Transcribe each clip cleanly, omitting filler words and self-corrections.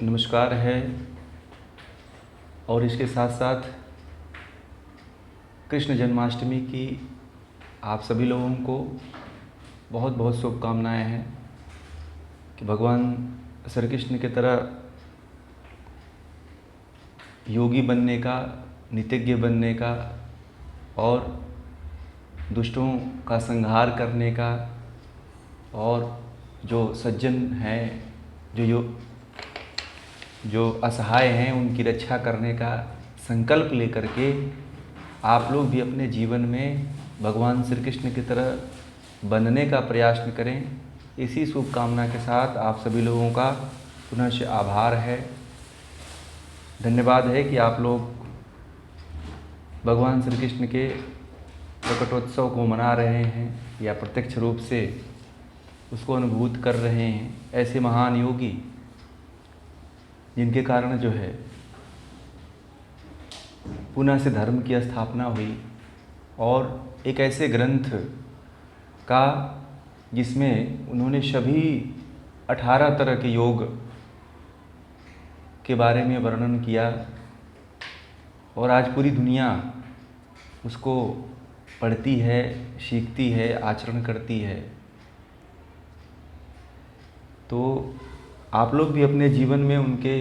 नमस्कार है और इसके साथ साथ कृष्ण जन्माष्टमी की आप सभी लोगों को बहुत बहुत शुभकामनाएं हैं कि भगवान श्री कृष्ण की तरह योगी बनने का, नीतिज्ञ बनने का और दुष्टों का संहार करने का और जो सज्जन हैं, जो असहाय हैं, उनकी रक्षा करने का संकल्प लेकर के आप लोग भी अपने जीवन में भगवान श्री कृष्ण की तरह बनने का प्रयास करें। इसी शुभकामना के साथ आप सभी लोगों का पुनः से आभार है, धन्यवाद है कि आप लोग भगवान श्री कृष्ण के प्रकटोत्सव को मना रहे हैं या प्रत्यक्ष रूप से उसको अनुभूत कर रहे हैं। ऐसे महान योगी जिनके कारण जो है पुनः से धर्म की स्थापना हुई और एक ऐसे ग्रंथ का जिसमें उन्होंने सभी 18 तरह के योग के बारे में वर्णन किया और आज पूरी दुनिया उसको पढ़ती है, सीखती है, आचरण करती है। तो आप लोग भी अपने जीवन में उनके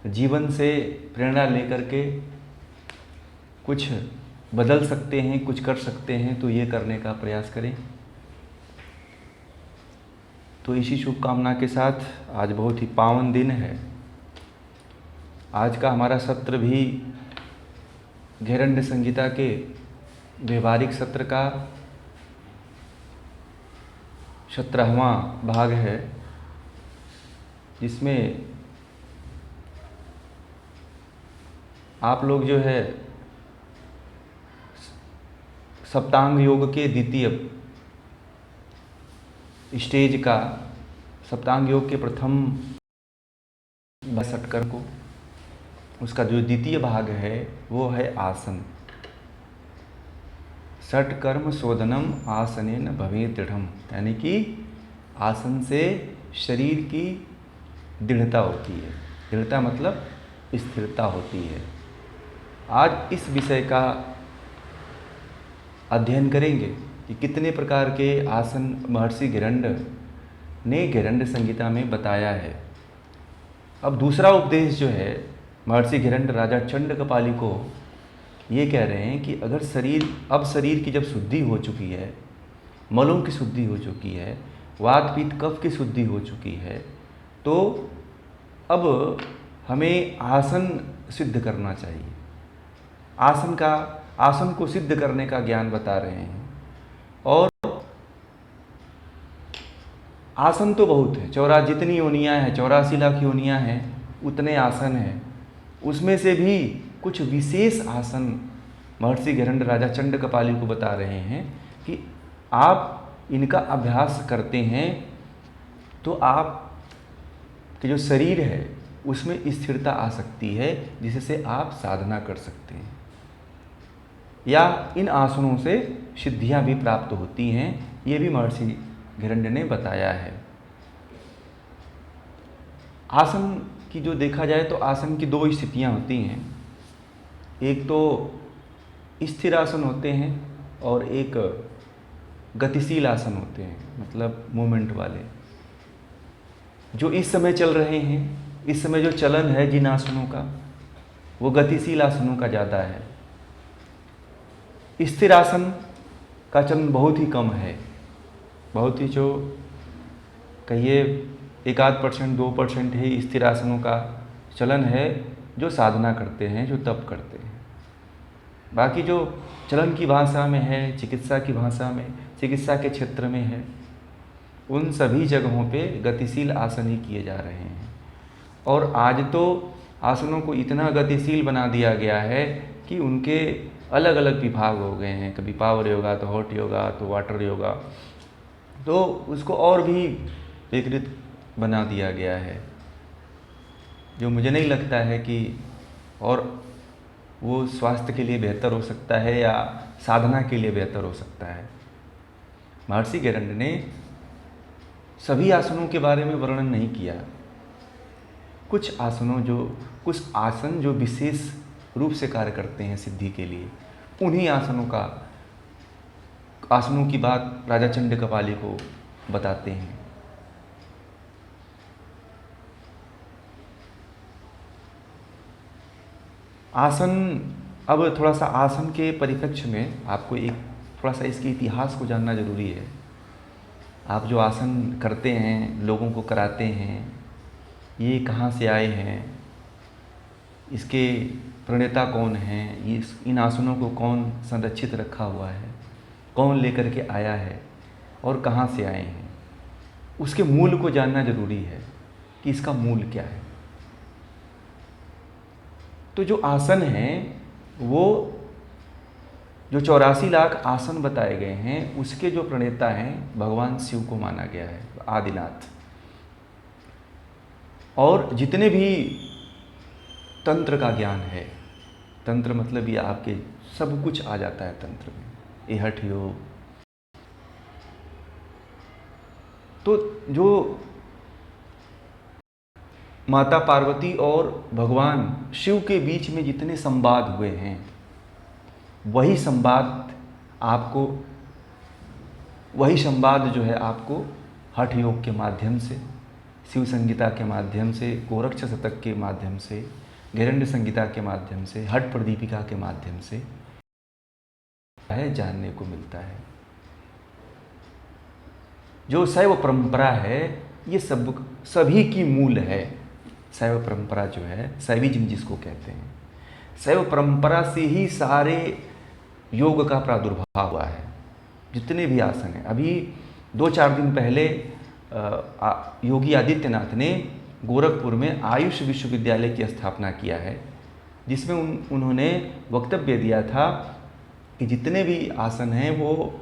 जीवन से प्रेरणा लेकर के कुछ बदल सकते हैं, कुछ कर सकते हैं, तो ये करने का प्रयास करें। तो इसी शुभकामना के साथ आज बहुत ही पावन दिन है। आज का हमारा सत्र भी घेरंड संहिता के व्यवहारिक सत्र का 17वां भाग है, जिसमें आप लोग जो है सप्तांग योग के द्वितीय स्टेज का, सप्तांग योग के प्रथम षटकर को, उसका जो द्वितीय भाग है वो है आसन। षटकर्म शोधनम आसनेन भवेत् दृढ़म, यानी कि आसन से शरीर की दृढ़ता होती है। दृढ़ता मतलब स्थिरता होती है। आज इस विषय का अध्ययन करेंगे कि कितने प्रकार के आसन महर्षि घेरंड ने घेरंड संहिता में बताया है। अब दूसरा उपदेश जो है, महर्षि घेरंड राजा चंडकपाली को ये कह रहे हैं कि अगर शरीर की जब शुद्धि हो चुकी है, मलों की शुद्धि हो चुकी है, वात पित्त कफ की शुद्धि हो चुकी है, तो अब हमें आसन सिद्ध करना चाहिए। आसन को सिद्ध करने का ज्ञान बता रहे हैं। और आसन तो बहुत है, जितनी योनियाँ हैं, 84 लाख योनियाँ हैं, उतने आसन हैं। उसमें से भी कुछ विशेष आसन महर्षि घेरंड राजा चंडकपाली को बता रहे हैं कि आप इनका अभ्यास करते हैं तो आप के जो शरीर है उसमें स्थिरता आ सकती है, जिससे आप साधना कर सकते हैं या इन आसनों से सिद्धियां भी प्राप्त होती हैं। ये भी महर्षि घेरंड ने बताया है। आसन की जो देखा जाए तो आसन की दो स्थितियां होती हैं। एक तो स्थिर आसन होते हैं और एक गतिशील आसन होते हैं, मतलब मूवमेंट वाले। जो इस समय चल रहे हैं, इस समय जो चलन है जिन आसनों का, वो गतिशील आसनों का ज़्यादा है। स्थिर आसन का चलन बहुत ही कम है, बहुत ही, जो कहिए 1-8%, 2% ही स्थिर आसनों का चलन है जो साधना करते हैं, जो तप करते हैं। बाकी जो चलन की भाषा में है, चिकित्सा की भाषा में, चिकित्सा के क्षेत्र में है, उन सभी जगहों पे गतिशील आसन ही किए जा रहे हैं। और आज तो आसनों को इतना गतिशील बना दिया गया है कि उनके अलग अलग विभाग हो गए हैं। कभी पावर योगा, तो हॉट योगा, तो वाटर योगा, तो उसको और भी विकृत बना दिया गया है, जो मुझे नहीं लगता है कि और वो स्वास्थ्य के लिए बेहतर हो सकता है या साधना के लिए बेहतर हो सकता है। महर्षि घेरंड ने सभी आसनों के बारे में वर्णन नहीं किया, कुछ आसन जो विशेष रूप से कार्य करते हैं सिद्धि के लिए, उन्हीं आसनों की बात राजा चंड कपाली को बताते हैं। आसन, अब थोड़ा सा आसन के परिप्रेक्ष्य में आपको थोड़ा सा इसके इतिहास को जानना जरूरी है। आप जो आसन करते हैं, लोगों को कराते हैं, ये कहाँ से आए हैं, इसके प्रणेता कौन हैं, इन आसनों को कौन संरक्षित रखा हुआ है, कौन लेकर के आया है और कहाँ से आए हैं, उसके मूल को जानना जरूरी है कि इसका मूल क्या है। तो जो आसन हैं, वो जो 84 लाख आसन बताए गए हैं, उसके जो प्रणेता हैं भगवान शिव को माना गया है, आदिनाथ। और जितने भी तंत्र का ज्ञान है, तंत्र मतलब ये आपके सब कुछ आ जाता है तंत्र में, ये हठ योग। तो जो माता पार्वती और भगवान शिव के बीच में जितने संवाद हुए हैं, वही संवाद जो है आपको हठ योग के माध्यम से, शिव संगीता के माध्यम से, गोरक्ष शतक के माध्यम से, गैरण्य संगीता के माध्यम से, हठ प्रदीपिका के माध्यम से जानने को मिलता है। जो शैव परंपरा है, ये सभी की मूल है। शैव परंपरा जो है, शैविज्म जिसको कहते हैं, शैव परंपरा से ही सारे योग का प्रादुर्भाव हुआ है। जितने भी आसन हैं, अभी 2-4 दिन पहले योगी आदित्यनाथ ने गोरखपुर में आयुष विश्वविद्यालय की स्थापना किया है, जिसमें उन्होंने वक्तव्य दिया था कि जितने भी आसन हैं, वो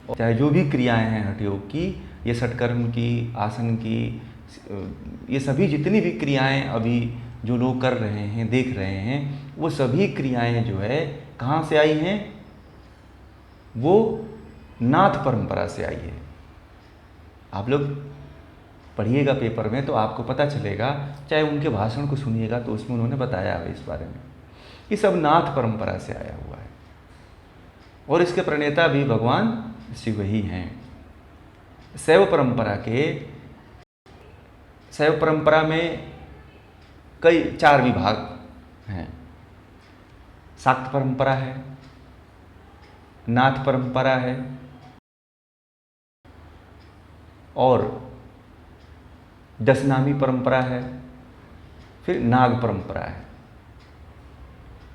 चाहे जो भी क्रियाएं हैं हठ योग की, ये षटकर्म की, आसन की, ये सभी जितनी भी क्रियाएं अभी जो लोग कर रहे हैं, देख रहे हैं, वो सभी क्रियाएं जो है कहाँ से आई हैं? वो नाथ परंपरा से आई है। आप लोग पढ़िएगा पेपर में तो आपको पता चलेगा, चाहे उनके भाषण को सुनिएगा तो उसमें उन्होंने बताया है इस बारे में, ये सब नाथ परंपरा से आया हुआ है। और इसके प्रणेता भी भगवान शिव ही हैं। शैव परंपरा में कई 4 विभाग हैं। शाक्त परंपरा है, नाथ परंपरा है और दशनामी परंपरा है, फिर नाग परंपरा है।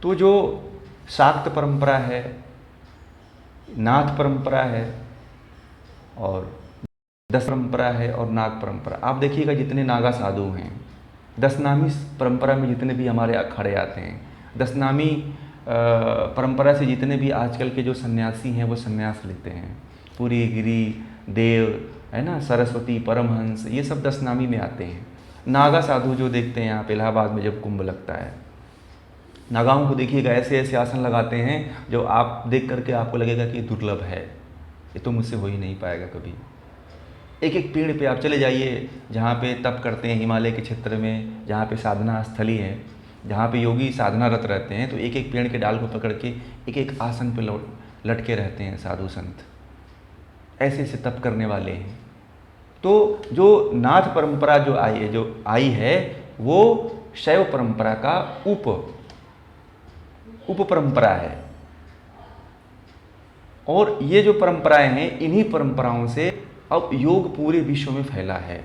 तो जो शाक्त परंपरा है, नाथ परंपरा है और दस परंपरा है और नाग परंपरा, आप देखिएगा जितने नागा साधु हैं, दशनामी परंपरा में जितने भी हमारे अखाड़े आते हैं, दशनामी परंपरा से जितने भी आजकल के जो सन्यासी हैं वो सन्यास लेते हैं, पुरी, गिरी, देव, है ना, सरस्वती, परमहंस, ये सब दशनामी में आते हैं। नागा साधु जो देखते हैं यहाँ पे इलाहाबाद में जब कुंभ लगता है, नागाओं को देखिएगा ऐसे ऐसे आसन लगाते हैं जो आप देख करके आपको लगेगा कि दुर्लभ है, ये तो मुझसे हो ही नहीं पाएगा कभी। एक एक पेड़ पे आप चले जाइए जहाँ पे तप करते हैं, हिमालय के क्षेत्र में जहाँ पे साधना स्थली है, जहाँ पे योगी साधनारत रहते हैं, तो एक एक पेड़ के डाल को पकड़ के एक एक आसन पे लटके रहते हैं साधु संत, ऐसे ऐसे तप करने वाले हैं। तो जो नाथ परंपरा जो आई है वो शैव परंपरा का उप परंपरा है। और ये जो परंपराएं हैं, इन्हीं परंपराओं से अब योग पूरे विश्व में फैला है।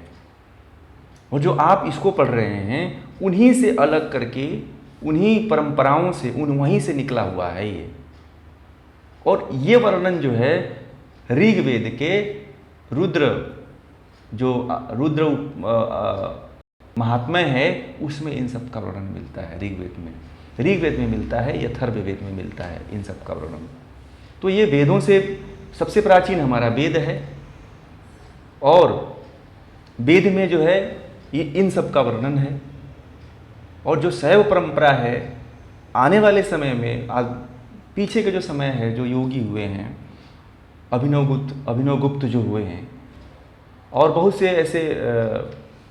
और जो आप इसको पढ़ रहे हैं, उन्हीं से अलग करके, उन्हीं परंपराओं से, वहीं से निकला हुआ है ये। और ये वर्णन जो है ऋग्वेद के रुद्र महात्म्य है, उसमें इन सब का वर्णन मिलता है। ऋग्वेद में मिलता है, अथर्ववेद में मिलता है इन सब का वर्णन। तो ये वेदों से सबसे प्राचीन हमारा वेद है, और वेद में जो है ये इन सब का वर्णन है। और जो शैव परंपरा है, आने वाले समय में, पीछे के जो समय है, जो योगी हुए हैं, अभिनव गुप्त जो हुए हैं, और बहुत से ऐसे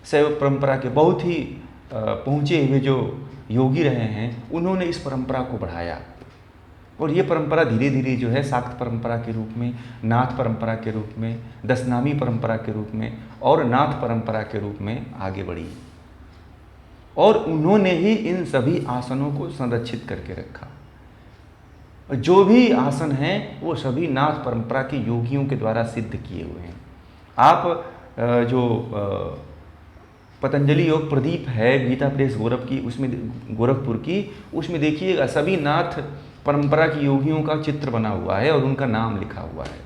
शैव परंपरा के बहुत ही पहुँचे हुए जो योगी रहे हैं, उन्होंने इस परंपरा को बढ़ाया और ये परंपरा धीरे धीरे जो है शाक्त परंपरा के रूप में, नाथ परंपरा के रूप में, दशनामी परंपरा के रूप में और नाथ परंपरा के रूप में आगे बढ़ी और उन्होंने ही इन सभी आसनों को संरक्षित करके रखा। जो भी आसन हैं वो सभी नाथ परंपरा के योगियों के द्वारा सिद्ध किए हुए हैं। आप जो पतंजलि योग प्रदीप है गीता प्रेस गोरखपुर की, उसमें देखिएगा सभी नाथ परंपरा की योगियों का चित्र बना हुआ है और उनका नाम लिखा हुआ है।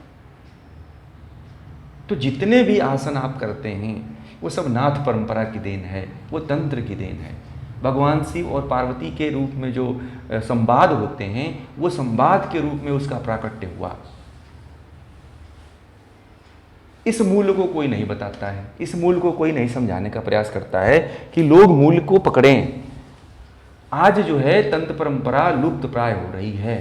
तो जितने भी आसन आप करते हैं वो सब नाथ परंपरा की देन है, वो तंत्र की देन है। भगवान शिव और पार्वती के रूप में जो संवाद होते हैं वो संवाद के रूप में उसका प्राकट्य हुआ। इस मूल को कोई नहीं बताता है, इस मूल को कोई नहीं समझाने का प्रयास करता है कि लोग मूल को पकड़ें। आज जो है तंत्र परंपरा लुप्त प्राय हो रही है।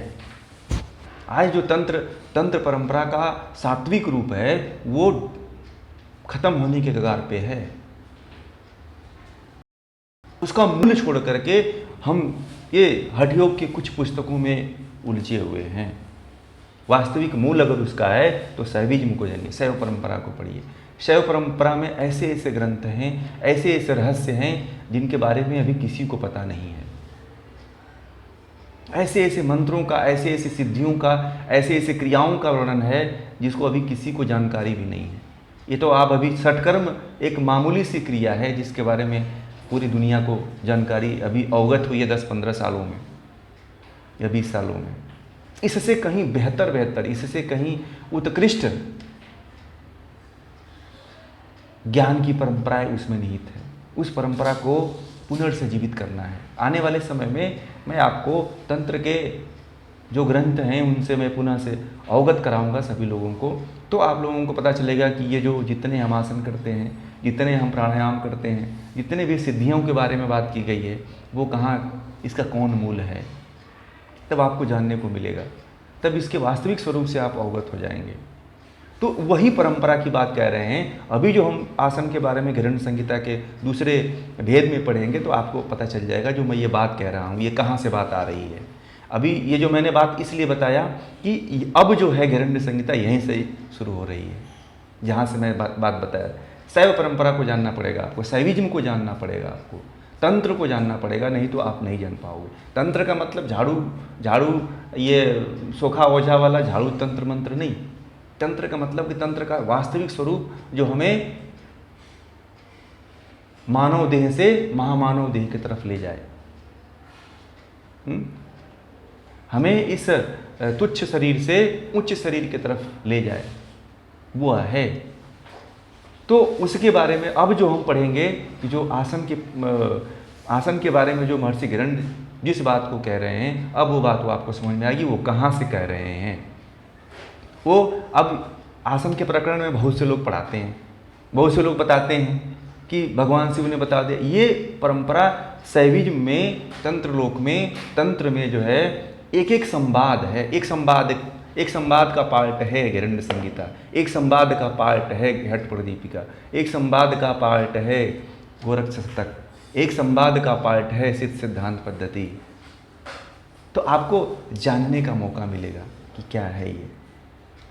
आज जो तंत्र परंपरा का सात्विक रूप है वो खत्म होने के कगार पे है। उसका मूल छोड़ करके हम ये हठ योग के कुछ पुस्तकों में उलझे हुए हैं। वास्तविक मूल अगर उसका है तो शैविज्म को जानिए, शैव परंपरा को पढ़िए। शैव परंपरा में ऐसे ऐसे ग्रंथ हैं, ऐसे ऐसे रहस्य हैं जिनके बारे में अभी किसी को पता नहीं है। ऐसे ऐसे मंत्रों का, ऐसे ऐसे सिद्धियों का, ऐसे ऐसे क्रियाओं का वर्णन है जिसको अभी किसी को जानकारी भी नहीं है। ये तो आप अभी षटकर्म एक मामूली सी क्रिया है जिसके बारे में पूरी दुनिया को जानकारी अभी अवगत हुई है 10-15 सालों में या 20 सालों में। इससे कहीं बेहतर, इससे कहीं उत्कृष्ट ज्ञान की परंपराएं उसमें निहित है। उस परंपरा को पुनर्सजीवित करना है। आने वाले समय में मैं आपको तंत्र के जो ग्रंथ हैं उनसे मैं पुनः से अवगत कराऊंगा सभी लोगों को। तो आप लोगों को पता चलेगा कि ये जो जितने हम आसन करते हैं, जितने हम प्राणायाम करते हैं, जितने भी सिद्धियों के बारे में बात की गई है वो कहाँ, इसका कौन मूल है, तब आपको जानने को मिलेगा। तब इसके वास्तविक स्वरूप से आप अवगत हो जाएंगे। तो वही परंपरा की बात कह रहे हैं। अभी जो हम आसन के बारे में हिरण्य संहिता के दूसरे भेद में पढ़ेंगे तो आपको पता चल जाएगा जो मैं ये बात कह रहा हूँ ये कहाँ से बात आ रही है। अभी ये जो मैंने बात इसलिए बताया कि अब जो है हिरण्य संहिता यहीं से शुरू हो रही है, जहाँ से मैं बात बताया। शैव परंपरा को जानना पड़ेगा आपको, शैविज्म को जानना पड़ेगा आपको, तंत्र को जानना पड़ेगा, नहीं तो आप नहीं जान पाओगे। तंत्र का मतलब झाड़ू ये सोखा ओझा वाला झाड़ू तंत्र मंत्र नहीं। तंत्र का मतलब कि तंत्र का वास्तविक स्वरूप जो हमें मानव देह से महामानव देह की तरफ ले जाए, हमें इस तुच्छ शरीर से उच्च शरीर की तरफ ले जाए, वो है। तो उसके बारे में अब जो हम पढ़ेंगे कि जो आसन के बारे में जो महर्षि हिरण्य जिस बात को कह रहे हैं, अब वो बात वो आपको समझ में आएगी वो कहाँ से कह रहे हैं। वो अब आसन के प्रकरण में बहुत से लोग पढ़ाते हैं, बहुत से लोग बताते हैं कि भगवान शिव ने बता दिया। ये परंपरा शैविज्म में, तंत्र लोक में, तंत्र में जो है एक एक संवाद है। एक संवाद का पार्ट है हिरण्य संहिता, एक संवाद का पार्ट है हठ प्रदीपिका, एक संवाद का पार्ट है गोरख शतक, एक संवाद का पार्ट है सिद्ध सिद्धांत पद्धति। तो आपको जानने का मौका मिलेगा कि क्या है ये।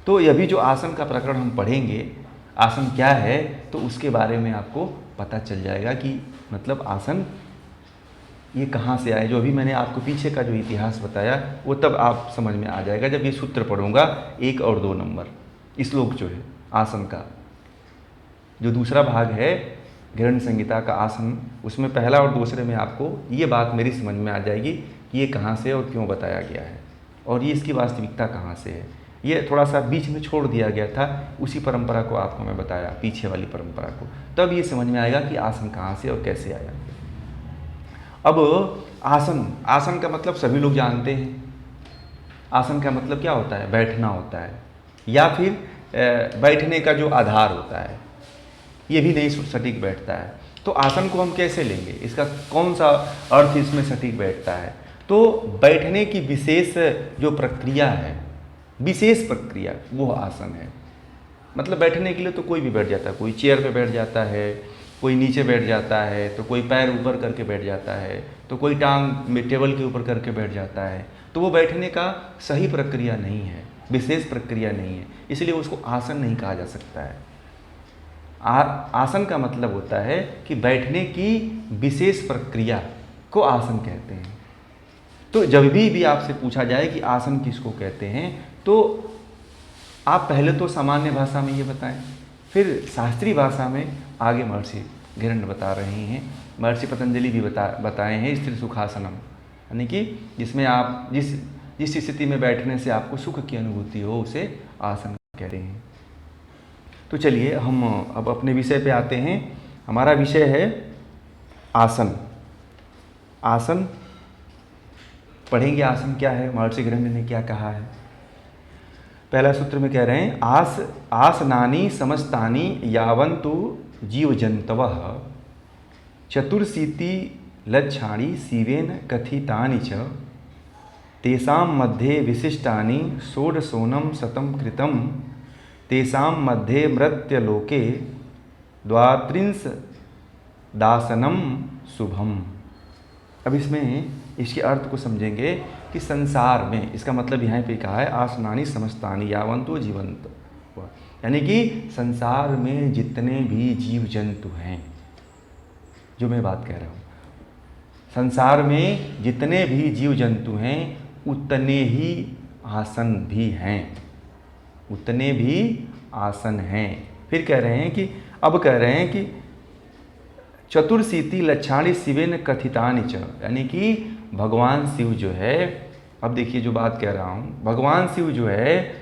तो अभी जो आसन का प्रकरण हम पढ़ेंगे, आसन क्या है, तो उसके बारे में आपको पता चल जाएगा कि मतलब आसन ये कहाँ से आए। जो अभी मैंने आपको पीछे का जो इतिहास बताया वो तब आप समझ में आ जाएगा जब ये सूत्र पढ़ूंगा 1 और 2 नंबर श्लोक जो है आसन का। जो दूसरा भाग है हिरण्य संहिता का आसन, उसमें पहला और दूसरे में आपको ये बात मेरी समझ में आ जाएगी कि ये कहाँ से और क्यों बताया गया है और ये इसकी वास्तविकता कहाँ से है। ये थोड़ा सा बीच में छोड़ दिया गया था, उसी परंपरा को आपको मैं बताया, पीछे वाली परंपरा को। तब ये समझ में आएगा कि आसन कहाँ से और कैसे आया। अब आसन का मतलब सभी लोग जानते हैं। आसन का मतलब क्या होता है? बैठना होता है, या फिर बैठने का जो आधार होता है, ये भी नहीं सटीक बैठता है। तो आसन को हम कैसे लेंगे, इसका कौन सा अर्थ इसमें सटीक बैठता है? तो बैठने की विशेष जो प्रक्रिया है, विशेष प्रक्रिया, वो आसन है। मतलब बैठने के लिए तो कोई भी बैठ जाता है, कोई चेयर पे बैठ जाता है, कोई नीचे बैठ जाता है, तो कोई पैर ऊपर करके बैठ जाता है, तो कोई टांग टेबल के ऊपर करके बैठ जाता है। तो वो बैठने का सही प्रक्रिया नहीं है, विशेष प्रक्रिया नहीं है, इसलिए उसको आसन नहीं कहा जा सकता है। आसन का मतलब होता है कि बैठने की विशेष प्रक्रिया को आसन कहते हैं। तो जब भी आपसे पूछा जाए कि आसन किसको कहते हैं, तो आप पहले तो सामान्य भाषा में ये बताएं, फिर शास्त्रीय भाषा में आगे महर्षि घिरण्य बता रहे हैं, महर्षि पतंजलि भी बताए हैं स्त्री सुखासनम, यानी कि जिसमें आप जिस स्थिति में बैठने से आपको सुख की अनुभूति हो उसे आसन कह रहे हैं। तो चलिए हम अब अपने विषय पे आते हैं। हमारा विषय है आसन। आसन पढ़ेंगे, आसन क्या है, महर्षि घिरण्य ने क्या कहा है। पहला सूत्र में कह रहे हैं आसनानि समस्तानि यावन्तु जीवजन्तवः चतुर्शीति लक्षाणि शिवेन कथितानि च तेषां मध्ये विशिष्टानि षोडशोनं शतं कृतं तेषां मध्ये मृत्यलोके द्वात्रिंश दासनम शुभम। अब इसमें इसके अर्थ को समझेंगे कि संसार में, इसका मतलब यहाँ पे कहा है आसनानि समस्तानि यावन्तु जीवंत, यानी कि संसार में जितने भी जीव जंतु हैं, जो मैं बात कह रहा हूँ, संसार में जितने भी जीव जंतु हैं उतने ही आसन भी हैं, उतने भी आसन हैं। फिर कह रहे हैं कि अब कह रहे हैं कि चतुर्शीति लक्षाणि शिवेन कथितानि च, यानी कि भगवान शिव जो है, अब देखिए जो बात कह रहा हूँ, भगवान शिव जो है,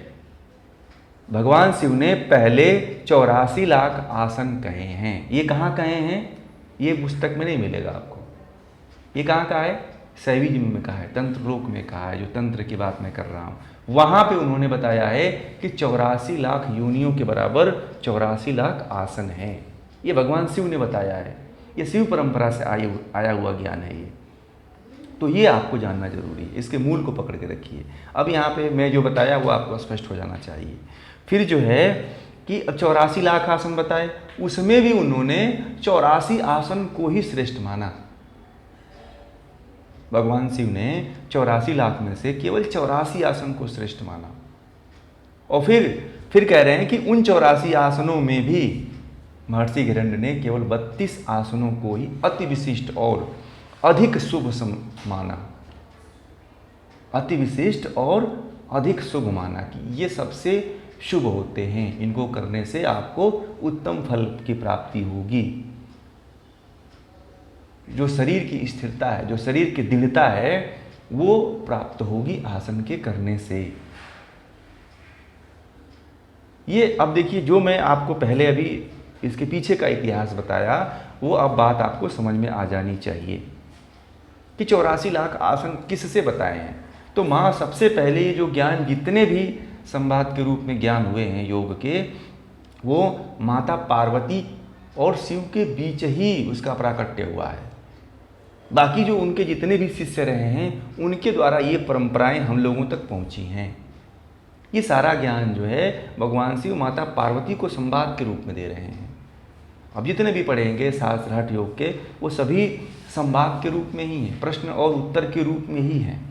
भगवान शिव ने पहले 84 लाख आसन कहे हैं। ये कहाँ कहे हैं, ये पुस्तक में नहीं मिलेगा आपको। ये कहाँ का है, शैविज्म में कहा है, तंत्र लोक में कहा है, जो तंत्र की बात मैं कर रहा हूँ, वहाँ पे उन्होंने बताया है कि 84 लाख योनियों के बराबर 84 लाख आसन हैं। ये भगवान शिव ने बताया है, ये शिव परंपरा से आया हुआ ज्ञान है ये। तो ये आपको जानना जरूरी है, इसके मूल को पकड़ के रखिए। अब यहाँ पे मैं जो बताया वो आपको स्पष्ट हो जाना चाहिए। फिर जो है कि 84 लाख आसन बताए, उसमें भी उन्होंने 84 आसन को ही श्रेष्ठ माना। भगवान शिव ने 84 लाख में से केवल 84 आसन को श्रेष्ठ माना। और फिर कह रहे हैं कि उन 84 आसनों में भी महर्षि घिरण्य ने केवल 32 आसनों को ही अति विशिष्ट और अधिक शुभ माना, अति विशिष्ट और अधिक शुभ माना कि ये सबसे शुभ होते हैं, इनको करने से आपको उत्तम फल की प्राप्ति होगी। जो शरीर की स्थिरता है, जो शरीर की दृढ़ता है, वो प्राप्त होगी आसन के करने से। ये अब देखिए, जो मैं आपको पहले अभी इसके पीछे का इतिहास बताया, वो अब बात आपको समझ में आ जानी चाहिए कि 84 लाख आसन किससे बताए हैं। तो माँ सबसे पहले ये जो ज्ञान, जितने भी संवाद के रूप में ज्ञान हुए हैं योग के, वो माता पार्वती और शिव के बीच ही उसका प्राकट्य हुआ है। बाकी जो उनके जितने भी शिष्य रहे हैं, उनके द्वारा ये परंपराएं हम लोगों तक पहुंची हैं। ये सारा ज्ञान जो है भगवान शिव माता पार्वती को संवाद के रूप में दे रहे हैं। अब जितने भी पढ़ेंगे शास्त्र हठ योग के, वो सभी संवाद के रूप में ही हैं, प्रश्न और उत्तर के रूप में ही हैं।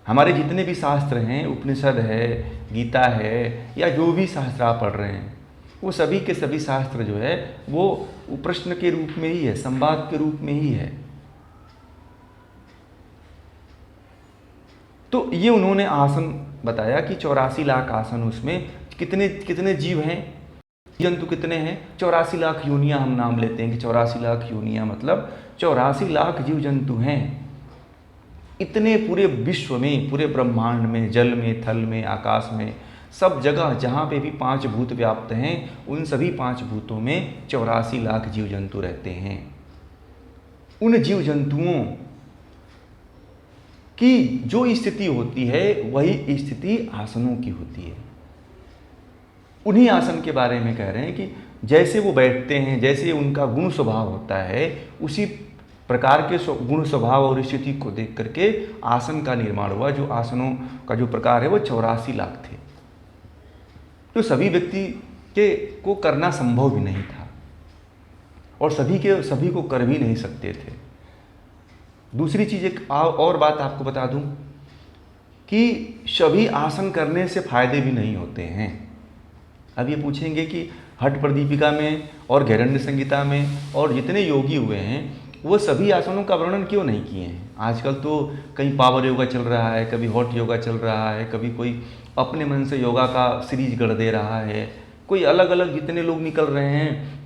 हमारे जितने भी शास्त्र हैं, उपनिषद है, गीता है, या जो भी शास्त्र आप पढ़ रहे हैं, वो सभी के सभी शास्त्र जो है वो प्रश्न के रूप में ही है, संवाद के रूप में ही है। तो ये उन्होंने आसन बताया कि 84 लाख आसन, उसमें कितने कितने जीव हैं, जंतु कितने हैं। 84 लाख योनियां हम नाम लेते हैं कि 84 लाख योनियां, मतलब 84 लाख जीव जंतु हैं। इतने पूरे विश्व में, पूरे ब्रह्मांड में, जल में, थल में, आकाश में, सब जगह जहाँ पे भी 5 भूत व्याप्त हैं, उन सभी 5 भूतों में 84 लाख जीव जंतु रहते हैं। उन जीव जंतुओं की जो स्थिति होती है, वही स्थिति आसनों की होती है। उन्हीं आसन के बारे में कह रहे हैं कि जैसे वो बैठते हैं, जैसे उनका गुण स्वभाव होता है, उसी प्रकार के गुण स्वभाव और स्थिति को देख करके आसन का निर्माण हुआ। जो आसनों का जो प्रकार है वो 84 लाख थे। तो सभी व्यक्ति को करना संभव भी नहीं था। और सभी को कर भी नहीं सकते थे। दूसरी चीज़ एक और बात आपको बता दूं कि सभी आसन करने से फायदे भी नहीं होते हैं। अब ये पूछेंगे कि हठ प्रदीपिका में और गैरण्य संहिता में और जितने योगी हुए हैं वो सभी आसनों का वर्णन क्यों नहीं किए हैं? आजकल तो कहीं पावर योगा चल रहा है, कभी हॉट योगा चल रहा है, कभी कोई अपने मन से योगा का सीरीज गढ़ दे रहा है, कोई अलग अलग जितने लोग निकल रहे हैं,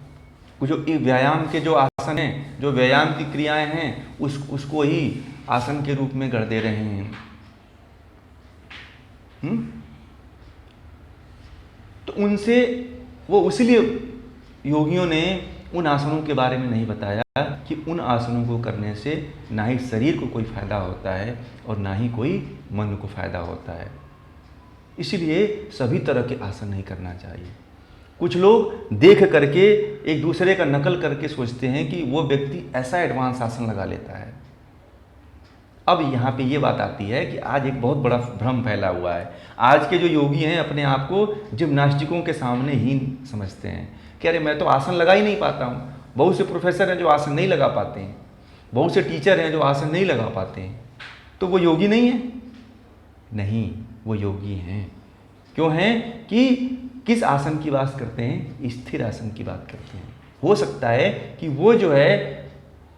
जो व्यायाम के जो आसन हैं, जो व्यायाम की क्रियाएं हैं, उसको ही आसन के रूप में गढ़ दे रहे हैं। तो उनसे वो इसलिए योगियों ने उन आसनों के बारे में नहीं बताया कि उन आसनों को करने से ना ही शरीर को कोई फायदा होता है और ना ही कोई मन को फायदा होता है। इसलिए सभी तरह के आसन नहीं करना चाहिए। कुछ लोग देख करके एक दूसरे का नकल करके सोचते हैं कि वो व्यक्ति ऐसा एडवांस आसन लगा लेता है। अब यहाँ पे ये बात आती है कि आज एक बहुत बड़ा भ्रम फैला हुआ है। आज के जो योगी हैं अपने आप को जिम्नास्टिकों के सामने हीन समझते हैं कि अरे मैं तो आसन लगा ही नहीं पाता हूँ। बहुत से प्रोफेसर हैं जो आसन नहीं लगा पाते हैं, बहुत से टीचर हैं जो आसन नहीं लगा पाते हैं, तो वो योगी नहीं है? नहीं, वो योगी हैं। क्यों हैं? कि किस आसन की बात करते हैं? स्थिर आसन की बात करते हैं। हो सकता है कि वो जो है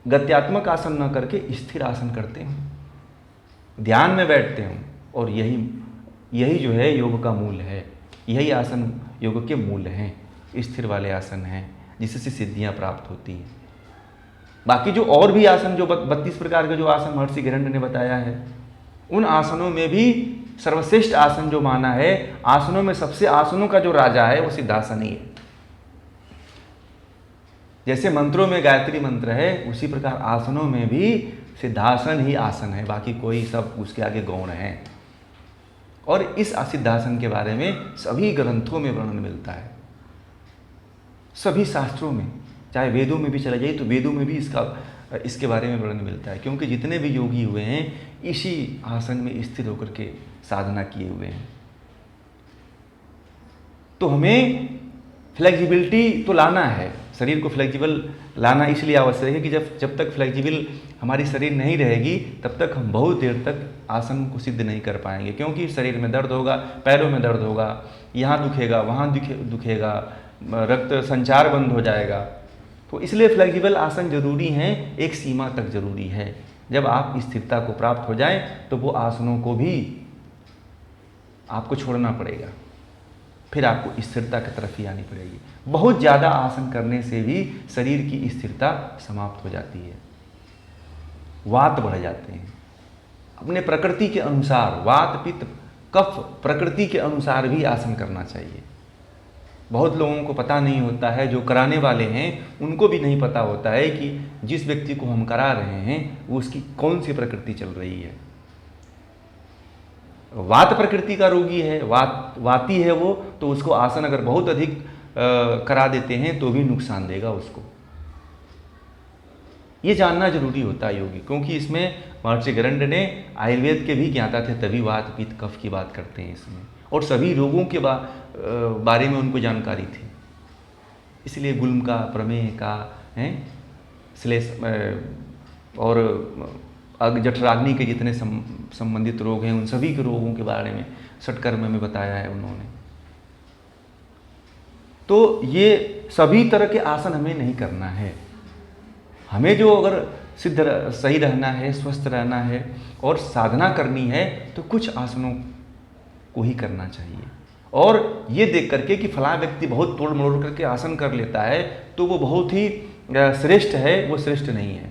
गत्यात्मक आसन न करके स्थिर आसन करते हैं, ध्यान में बैठते हैं, और यही जो है योग का मूल है। यही आसन योग के मूल हैं, स्थिर वाले आसन हैं जिससे सिद्धियां प्राप्त होती हैं। बाकी जो और भी आसन, जो 32 प्रकार के जो आसन महर्षि गैरण्य ने बताया है, उन आसनों में भी सर्वश्रेष्ठ आसन जो माना है, आसनों में सबसे आसनों का जो राजा है वो सिद्धासन ही है। जैसे मंत्रों में गायत्री मंत्र है, उसी प्रकार आसनों में भी सिद्धासन ही आसन है, बाकी कोई सब उसके आगे गौण है। और इस सिद्धासन के बारे में सभी ग्रंथों में वर्णन मिलता है, सभी शास्त्रों में, चाहे वेदों में भी चला जाए तो वेदों में भी इसके बारे में वर्णन मिलता है। क्योंकि जितने भी योगी हुए हैं इसी आसन में स्थिर होकर के साधना किए हुए हैं। तो हमें फ्लेक्सिबिलिटी तो लाना है, शरीर को फ्लेक्सिबल लाना इसलिए आवश्यक है कि जब तक फ्लेक्सिबल हमारी शरीर नहीं रहेगी तब तक हम बहुत देर तक आसन को सिद्ध नहीं कर पाएंगे। क्योंकि शरीर में दर्द होगा, पैरों में दर्द होगा, यहाँ दुखेगा, वहाँ दुखेगा, रक्त संचार बंद हो जाएगा। तो इसलिए फ्लेक्सिबल आसन जरूरी हैं, एक सीमा तक जरूरी है। जब आप स्थिरता को प्राप्त हो जाएं तो वो आसनों को भी आपको छोड़ना पड़ेगा, फिर आपको स्थिरता की तरफ ही आनी पड़ेगी। बहुत ज़्यादा आसन करने से भी शरीर की स्थिरता समाप्त हो जाती है, वात बढ़ जाते हैं। अपने प्रकृति के अनुसार, वात पित्त कफ प्रकृति के अनुसार भी आसन करना चाहिए। बहुत लोगों को पता नहीं होता है, जो कराने वाले हैं उनको भी नहीं पता होता है कि जिस व्यक्ति को हम करा रहे हैं वो उसकी कौन सी प्रकृति चल रही है। वात प्रकृति का रोगी है, वाती है वो, तो उसको आसन अगर बहुत अधिक करा देते हैं तो भी नुकसान देगा उसको। ये जानना जरूरी होता है योगी, क्योंकि इसमें महर्षि गैरण्य ने आयुर्वेद के भी ज्ञाता थे, तभी वात पित्त कफ की बात करते हैं इसमें, और सभी रोगों के बारे में उनको जानकारी थी। इसलिए गुल्म का, प्रमेह का, श्लेष और जठराग्नि के जितने संबंधित रोग हैं उन सभी के रोगों के बारे में षटकर्म में बताया है उन्होंने। तो ये सभी तरह के आसन हमें नहीं करना है। हमें जो अगर सही रहना है, स्वस्थ रहना है और साधना करनी है तो कुछ आसनों को ही करना चाहिए। और ये देख करके कि फलां व्यक्ति बहुत तोड़ मरोड़ करके आसन कर लेता है तो वो बहुत ही श्रेष्ठ है, वो श्रेष्ठ नहीं है।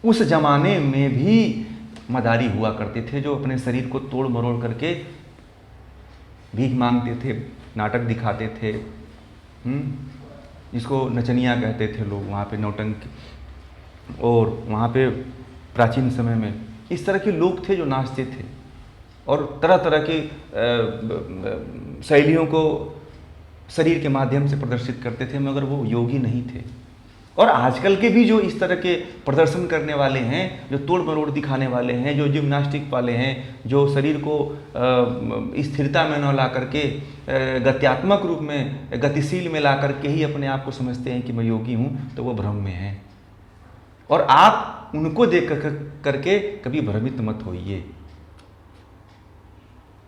उस जमाने में भी मदारी हुआ करते थे जो अपने शरीर को तोड़ मरोड़ करके भीख मांगते थे, नाटक दिखाते थे, जिसको नचनिया कहते थे लोग वहाँ पे, नौटंकी। और वहाँ पे प्राचीन समय में इस तरह के लोग थे जो नाचते थे और तरह तरह की शैलियों को शरीर के माध्यम से प्रदर्शित करते थे, मगर वो योगी नहीं थे। और आजकल के भी जो इस तरह के प्रदर्शन करने वाले हैं, जो तोड़ मरोड़ दिखाने वाले हैं, जो जिम्नास्टिक वाले हैं, जो शरीर को स्थिरता में न ला करके गत्यात्मक रूप में, गतिशील में ला करके ही अपने आप को समझते हैं कि मैं योगी हूँ, तो वो भ्रम में हैं। और आप उनको देख करके कभी भ्रमित मत होइए।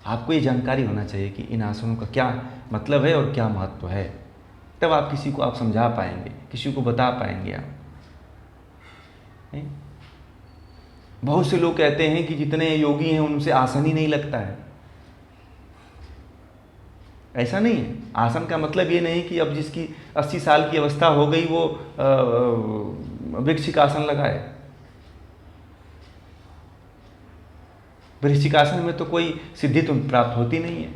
आपको ये जानकारी होना चाहिए कि इन आसनों का क्या मतलब है और क्या महत्व है, तब आप किसी को आप समझा पाएंगे, किसी को बता पाएंगे आप। बहुत से लोग कहते हैं कि जितने योगी हैं उनसे आसन ही नहीं लगता है। ऐसा नहीं है। आसन का मतलब ये नहीं कि अब जिसकी 80 साल की अवस्था हो गई वो वृश्चिक आसन लगाए। वृश्चिक आसन में तो कोई सिद्धि तो प्राप्त होती नहीं है।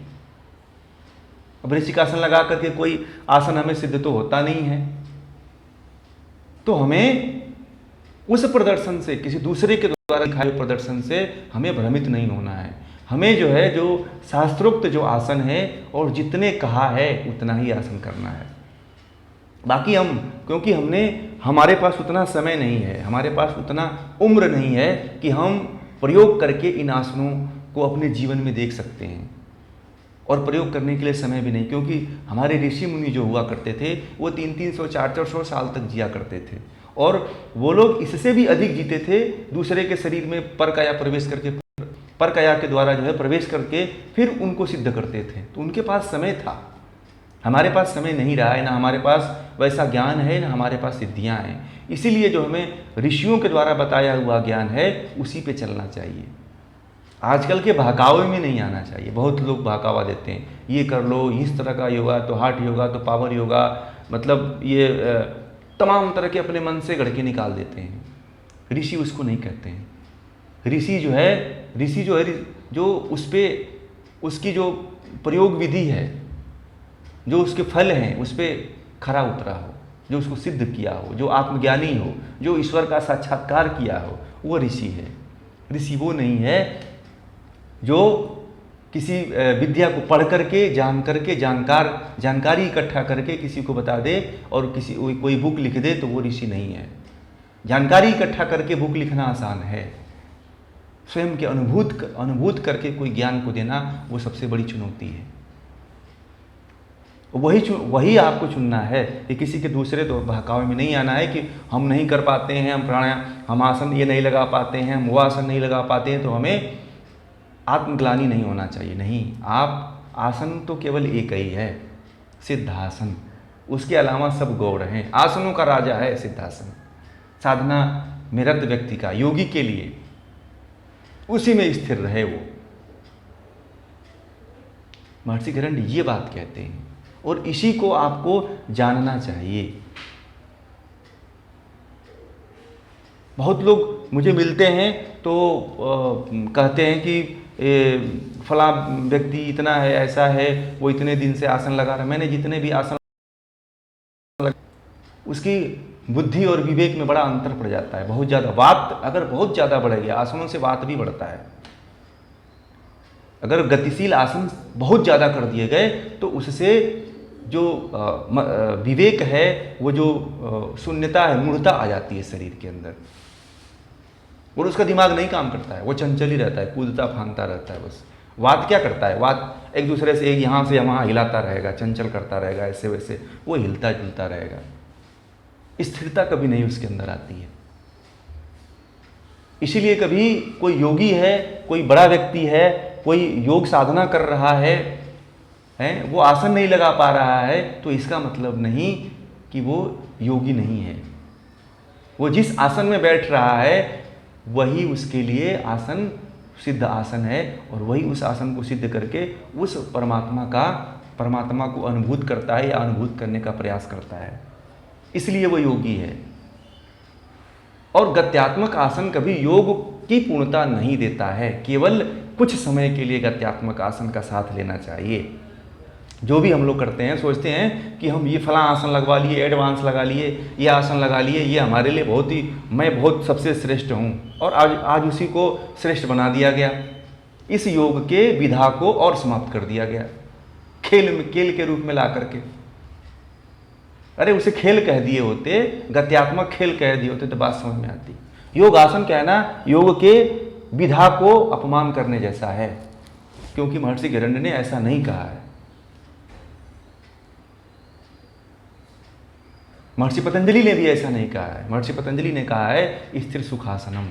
वृश्चिक आसन लगा करके कोई आसन हमें सिद्ध तो होता नहीं है। तो हमें उस प्रदर्शन से, किसी दूसरे के द्वारा दिखाए हुए प्रदर्शन से हमें भ्रमित नहीं होना है। हमें जो है, जो शास्त्रोक्त जो आसन है और जितने कहा है उतना ही आसन करना है। बाकी हम, क्योंकि हमारे पास उतना समय नहीं है, हमारे पास उतना उम्र नहीं है कि हम प्रयोग करके इन आसनों को अपने जीवन में देख सकते हैं, और प्रयोग करने के लिए समय भी नहीं। क्योंकि हमारे ऋषि मुनि जो हुआ करते थे वो 300-300, 400-400 साल तक जिया करते थे, और वो लोग इससे भी अधिक जीते थे। दूसरे के शरीर में परकाया प्रवेश करके, परकाया के द्वारा जो है प्रवेश करके फिर उनको सिद्ध करते थे। तो उनके पास समय था, हमारे पास समय नहीं रहा है, ना हमारे पास वैसा ज्ञान है, ना हमारे पास सिद्धियाँ हैं। इसीलिए जो हमें ऋषियों के द्वारा बताया हुआ ज्ञान है उसी पे चलना चाहिए। आजकल के बहकावे में नहीं आना चाहिए। बहुत लोग बहकावा देते हैं, ये कर लो, इस तरह का योगा, तो हार्ट योगा, तो पावर योगा, मतलब ये तमाम तरह के अपने मन से गढ़ के निकाल देते हैं। ऋषि उसको नहीं कहते हैं। ऋषि जो है जो उस पर उसकी जो प्रयोग विधि है, जो उसके फल हैं उस पर खरा उतरा हो, जो उसको सिद्ध किया हो, जो आत्मज्ञानी हो, जो ईश्वर का साक्षात्कार किया हो, वो ऋषि है। ऋषि वो नहीं है जो किसी विद्या को पढ़ करके, जान करके, जानकारी इकट्ठा करके किसी को बता दे और कोई बुक लिख दे, तो वो ऋषि नहीं है। जानकारी इकट्ठा करके बुक लिखना आसान है, स्वयं के अनुभूत करके कोई ज्ञान को देना वो सबसे बड़ी चुनौती है। वही आपको चुनना है कि किसी के दूसरे तो बहकावे में नहीं आना है कि हम नहीं कर पाते हैं, हम प्राणायाम, हम आसन ये नहीं लगा पाते हैं, हम वो आसन नहीं लगा पाते हैं, तो हमें आत्मग्लानि नहीं होना चाहिए। नहीं, आप आसन तो केवल एक ही है, सिद्धासन। उसके अलावा सब गौड़ हैं। आसनों का राजा है सिद्धासन। साधना में रत व्यक्ति का, योगी के लिए उसी में स्थिर रहे वो। महर्षि गैरंड ये बात कहते हैं, और इसी को आपको जानना चाहिए। बहुत लोग मुझे मिलते हैं तो कहते हैं कि फला व्यक्ति इतना है, ऐसा है, वो इतने दिन से आसन लगा रहा है। मैंने जितने भी आसन लगा, उसकी बुद्धि और विवेक में बड़ा अंतर पड़ जाता है। बहुत ज़्यादा वात अगर बहुत ज़्यादा बढ़ गया, आसनों से वात भी बढ़ता है। अगर गतिशील आसन बहुत ज़्यादा कर दिए गए तो उससे जो विवेक है, वो जो शून्यता है, मूढ़ता आ जाती है शरीर के अंदर, और उसका दिमाग नहीं काम करता है, वो चंचल ही रहता है, कूदता फांगता रहता है। बस वात क्या करता है, वात एक दूसरे से, एक यहाँ से वहाँ हिलाता रहेगा, चंचल करता रहेगा, ऐसे वैसे वो हिलता जुलता रहेगा। स्थिरता कभी नहीं उसके अंदर आती है। इसीलिए कभी कोई योगी है, कोई बड़ा व्यक्ति है, कोई योग साधना कर रहा है, वो आसन नहीं लगा पा रहा है, तो इसका मतलब नहीं कि वो योगी नहीं है। वो जिस आसन में बैठ रहा है वही उसके लिए आसन सिद्ध आसन है, और वही उस आसन को सिद्ध करके उस परमात्मा को अनुभूत करता है या अनुभूत करने का प्रयास करता है। इसलिए वो योगी है। और गत्यात्मक आसन कभी योग की पूर्णता नहीं देता है। केवल कुछ समय के लिए गत्यात्मक आसन का साथ लेना चाहिए। जो भी हम लोग करते हैं, सोचते हैं कि हम ये फला आसन लगवा लिए, एडवांस लगा लिए, ये आसन लगा लिए, ये हमारे लिए मैं बहुत सबसे श्रेष्ठ हूँ, और आज उसी को श्रेष्ठ बना दिया गया। इस योग के विधा को और समाप्त कर दिया गया, खेल के रूप में ला करके। अरे उसे खेल कह दिए होते, गत्यात्मक खेल कह दिए होते तो बात समझ में आती। योग आसन कहना योग के विधा को अपमान करने जैसा है, क्योंकि महर्षि हिरण्य ने ऐसा नहीं कहा है। महर्षि पतंजलि ने भी ऐसा नहीं कहा है। महर्षि पतंजलि ने कहा है स्थिर सुखासनम,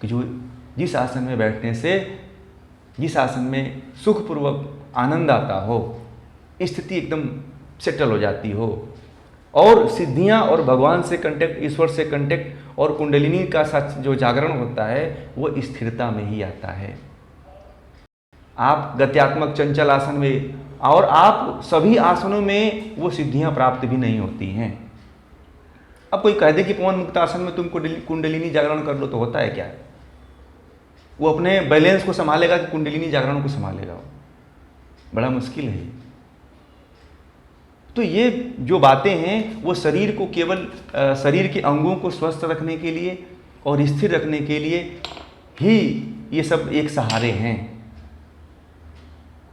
कि जो जिस आसन में बैठने से, जिस आसन में सुखपूर्वक आनंद आता हो, स्थिति एकदम सेटल हो जाती हो, और सिद्धियां और भगवान से कांटेक्ट, ईश्वर से कांटेक्ट और कुंडलिनी का सच जो जागरण होता है वो स्थिरता में ही आता है। आप गत्यात्मक चंचल आसन में, और आप सभी आसनों में वो सिद्धियां प्राप्त भी नहीं होती हैं। अब कोई कह दे कि पवन मुक्त आसन में तुम कुंडलिनी जागरण कर लो, तो होता है क्या? वो अपने बैलेंस को संभालेगा कि कुंडलिनी जागरण को संभालेगा? बड़ा मुश्किल है। तो ये जो बातें हैं वो शरीर को केवल शरीर के अंगों को स्वस्थ रखने के लिए और स्थिर रखने के लिए ही ये सब एक सहारे हैं।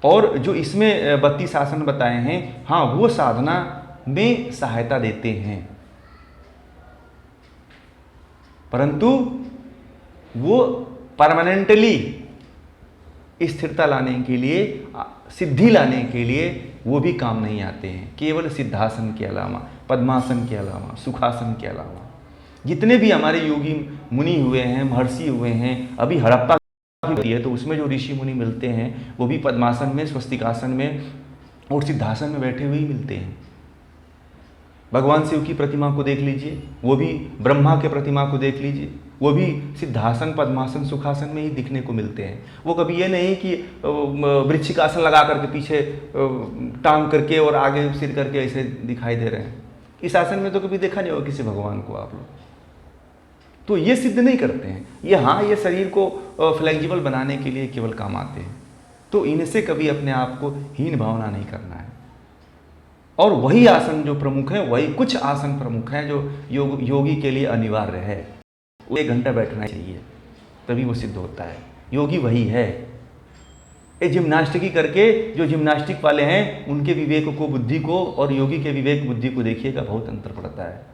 और जो इसमें 32 आसन बताए हैं, हाँ, वो साधना में सहायता देते हैं, परंतु वो परमानेंटली स्थिरता लाने के लिए, सिद्धि लाने के लिए वो भी काम नहीं आते हैं। केवल सिद्धासन के अलावा, पद्मासन के अलावा, सुखासन के अलावा जितने भी हमारे योगी मुनि हुए हैं, महर्षि हुए हैं, अभी हड़प्पा होती है तो उसमें जो ऋषि मुनि मिलते हैं वो भी पद्मासन में, स्वस्तिकासन में और सिद्धासन में बैठे हुए ही मिलते हैं। भगवान शिव की प्रतिमा को देख लीजिए, वो भी ब्रह्मा के प्रतिमा को देख लीजिए, वो भी सिद्धासन, पद्मासन, सुखासन में ही दिखने को मिलते हैं। वो कभी ये नहीं कि वृश्चिकासन लगा करके पीछे टांग करके और आगे सिर करके ऐसे दिखाई दे रहे हैं। इस आसन में तो कभी देखा नहीं होगा किसी भगवान को आप लोग। तो ये सिद्ध नहीं करते हैं ये। हाँ, ये शरीर को फ्लेक्सिबल बनाने के लिए केवल काम आते हैं। तो इनसे कभी अपने आप को हीन भावना नहीं करना है। और वही आसन जो प्रमुख है, वही कुछ आसन प्रमुख हैं जो योगी के लिए अनिवार्य है। 1 घंटा बैठना चाहिए तभी वो सिद्ध होता है। योगी वही है। ये जिम्नास्टिकी करके जो जिम्नास्टिक वाले हैं उनके विवेक को, बुद्धि को, और योगी के विवेक बुद्धि को देखिएगा, बहुत अंतर पड़ता है।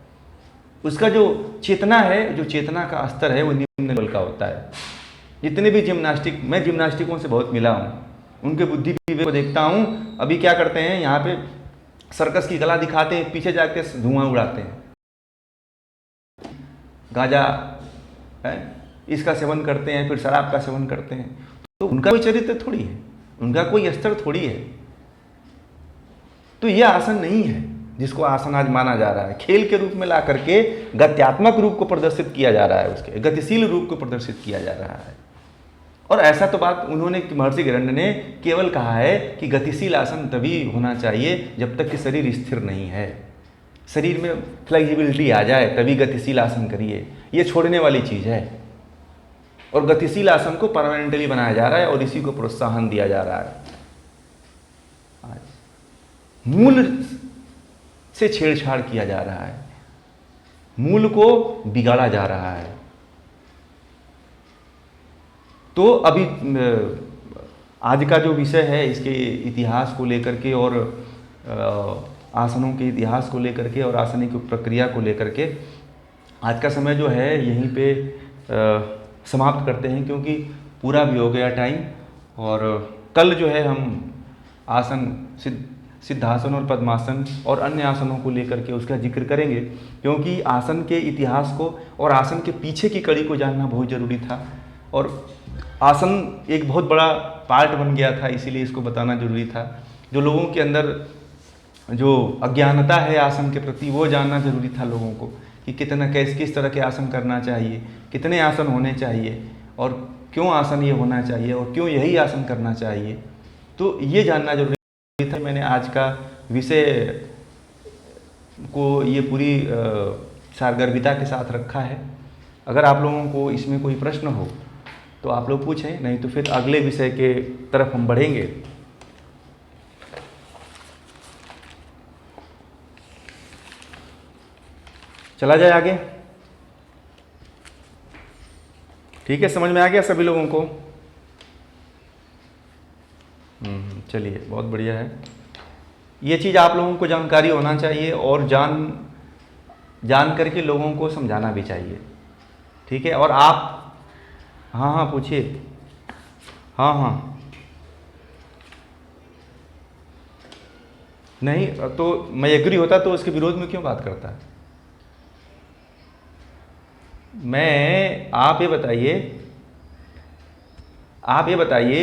उसका जो चेतना है, जो चेतना का स्तर है वो निम्न लेवल का होता है। जितने भी जिम्नास्टिक, मैं जिम्नास्टिकों से बहुत मिला हूँ, उनके बुद्धि विवेक को देखता हूँ। अभी क्या करते हैं, यहाँ पे सर्कस की कला दिखाते हैं, पीछे जाके धुआं उड़ाते हैं, गांजा है इसका सेवन करते हैं, फिर शराब का सेवन करते हैं। तो उनका कोई चरित्र थोड़ी है, उनका कोई स्तर थोड़ी है। तो यह आसन नहीं है जिसको आसन आज माना जा रहा है। खेल के रूप में ला करके गत्यात्मक रूप को प्रदर्शित किया जा रहा है, उसके गतिशील रूप को प्रदर्शित किया जा रहा है। और ऐसा तो बात उन्होंने, महर्षि हिरण्य ने केवल कहा है कि गतिशील आसन तभी होना चाहिए जब तक कि शरीर स्थिर नहीं है। शरीर में फ्लेक्सिबिलिटी आ जाए तभी गतिशील आसन करिए, ये छोड़ने वाली चीज़ है। और गतिशील आसन को परमानेंटली बनाया जा रहा है और इसी को प्रोत्साहन दिया जा रहा है। मूल से छेड़छाड़ किया जा रहा है, मूल को बिगाड़ा जा रहा है। तो अभी आज का जो विषय है, इसके इतिहास को लेकर के और आसनों के इतिहास को लेकर के और आसनिक प्रक्रिया को लेकर के आज का समय जो है यहीं पे समाप्त करते हैं, क्योंकि पूरा भी हो गया टाइम। और कल जो है हम आसन, सिद्धासन और पद्मासन और अन्य आसनों को लेकर के उसका जिक्र करेंगे, क्योंकि आसन के इतिहास को और आसन के पीछे की कड़ी को जानना बहुत ज़रूरी था। और आसन एक बहुत बड़ा पार्ट बन गया था, इसीलिए इसको बताना जरूरी था। जो लोगों के अंदर जो अज्ञानता है आसन के प्रति, वो जानना जरूरी था लोगों को, कि कितना किस तरह के आसन करना चाहिए, कितने आसन होने चाहिए, और क्यों आसन ये होना चाहिए, और क्यों यही आसन करना चाहिए। तो ये जानना जरूरी था। मैंने आज का विषय को ये पूरी सारगर्भिता के साथ रखा है। अगर आप लोगों को इसमें कोई प्रश्न हो तो आप लोग पूछें, नहीं तो फिर अगले विषय के तरफ हम बढ़ेंगे। चला जाए आगे। ठीक है, समझ में आ गया सभी लोगों को? चलिए, बहुत बढ़िया है। ये चीज़ आप लोगों को जानकारी होना चाहिए और जान करके लोगों को समझाना भी चाहिए, ठीक है। और आप, हाँ हाँ पूछिए। हाँ हाँ, नहीं तो मैं एग्री होता तो उसके विरोध में क्यों बात करता है? आप ये बताइए